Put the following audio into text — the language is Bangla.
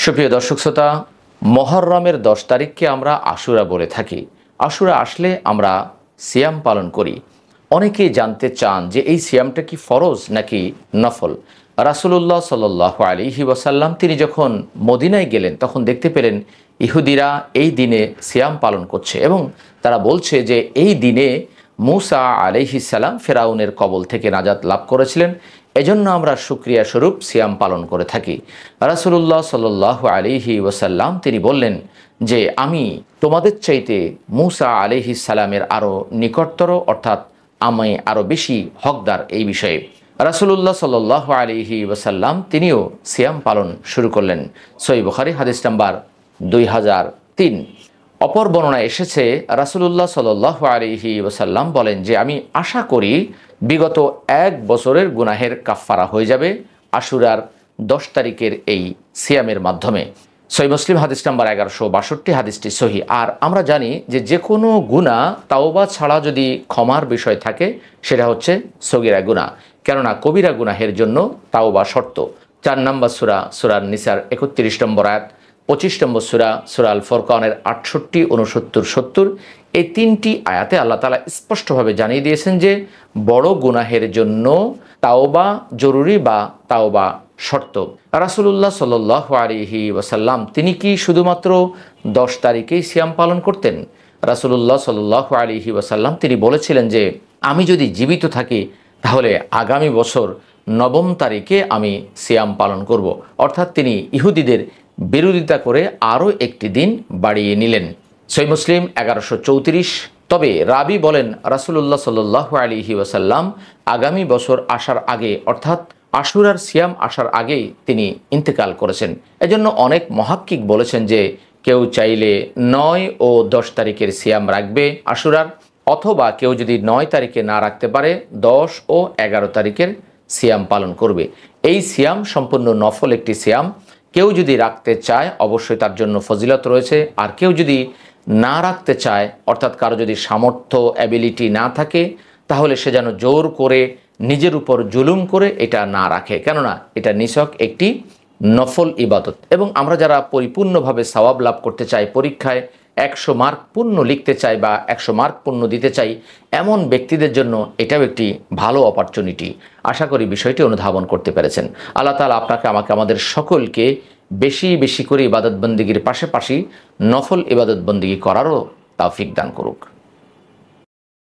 সুপ্রিয় দর্শক শ্রোতা, মুহররমের 10 তারিখকে আমরা আশুরা বলে থাকি। আশুরা আসলে আমরা সিয়াম পালন করি। অনেকেই জানতে চান যে এই সিয়ামটা কি ফরজ নাকি নফল। রাসূলুল্লাহ সাল্লাল্লাহু আলাইহি ওয়াসাল্লাম তিনি যখন মদিনায় গেলেন তখন দেখতে পেলেন ইহুদিরা এই দিনে সিয়াম পালন করছে এবং তারা বলছে যে এই দিনে মূসা আলাইহিস সালাম ফেরাউনের কবল থেকে নাজাত লাভ করেছিলেন, এজন্য আমরা শুকরিয়া স্বরূপ সিয়াম পালন করে থাকি। রাসূলুল্লাহ সাল্লাল্লাহু আলাইহি ওয়াসাল্লাম তিনি বললেন যে আমি তোমাদের চাইতে মূসা আলাইহিস সালামের আরও নিকটতর, অর্থাৎ আমি আরও বেশি হকদার এই বিষয়ে। রাসূলুল্লাহ সাল্লাল্লাহু আলাইহি ওয়াসাল্লাম তিনিও সিয়াম পালন শুরু করলেন। সহিহ বুখারী হাদিস নাম্বার 2003। অপর বর্ণনায় এসেছে রাসূলুল্লাহ সাল্লাল্লাহু আলাইহি ওয়াসাল্লাম বলেন যে আমি আশা করি বিগত 1 বছরের গুনাহের কাফফারা হয়ে যাবে আশুরার 10 তারিখের এই সিয়ামের মাধ্যমে। সহিহ মুসলিম হাদিস নাম্বার 1162, হাদিসটি সহিহ। আর আমরা জানি যে কোনো গুনাহ তাওবা ছাড়া যদি ক্ষমার বিষয় থাকে সেটা হচ্ছে সগীরা গুনাহ, কেননা কবিরা গুনাহের জন্য তাওবা শর্ত। 4 নম্বর সূরা সূরান নিসার 31 নম্বর আয়াত, 25 নম্বর সূরা আল ফুরকানের 68, 69, 70 এই 3টি আয়াতে আল্লাহ তাআলা স্পষ্টভাবে জানিয়ে দিয়েছেন যে বড় গুনাহের জন্য তাওবা জরুরি বা তাওবা শর্ত। রাসূলুল্লাহ সাল্লাল্লাহু আলাইহি ওয়াসাল্লাম তিনি কি শুধুমাত্র 10 তারিখেই সিয়াম পালন করতেন? রাসূলুল্লাহ সাল্লাল্লাহু আলাইহি ওয়াসাল্লাম তিনি বলেছিলেন যে আমি যদি জীবিত থাকি তাহলে আগামী বছর 9 তারিখে আমি সিয়াম পালন করব। অর্থাৎ তিনি ইহুদিদের বিরোধিতা করে আরও একটি দিন বাড়িয়ে নিলেন। সহিহ মুসলিম 1134। তবে রাবি বলেন রাসূলুল্লাহ সাল্লাল্লাহু আলাইহি ওয়াসাল্লাম আগামী বছর আসার আগে, অর্থাৎ আশুরার সিয়াম আসার আগেই তিনি ইন্তেকাল করেছেন। এজন্য অনেক মুহাক্কিক বলেছেন যে কেউ চাইলে 9 ও 10 তারিখের সিয়াম রাখবে আশুরার, অথবা কেউ যদি 9 তারিখে না রাখতে পারে 10 ও 11 তারিখের সিয়াম পালন করবে। এই সিয়াম সম্পূর্ণ নফল একটি সিয়াম। কেউ যদি রাখতে চায় অবশ্যই তার জন্য ফজিলত রয়েছে, আর কেউ যদি না রাখতে চায়, অর্থাৎ কারো যদি সামর্থ্য অ্যাবিলিটি না থাকে, তাহলে সে যেন জোর করে নিজের উপর জুলুম করে এটা না রাখে, কেননা এটা নিছক একটি নফল ইবাদত। এবং আমরা যারা পরিপূর্ণভাবে সওয়াব লাভ করতে চাই, পরীক্ষায় 100 মার্ক পূর্ণ লিখতে চাই বা 100 মার্ক পূর্ণ দিতে চাই, এমন ব্যক্তিদের জন্য এটাও একটি ভালো অপরচুনিটি। আশা করি বিষয়টি অনুধাবন করতে পেরেছেন। আল্লাহ তাআলা আপনাকে আমাকে আমাদের সকলকে বেশি বেশি করে ইবাদত বন্দেগীর পাশাপাশি নফল ইবাদত বন্দেগী করারও তৌফিক দান করুক।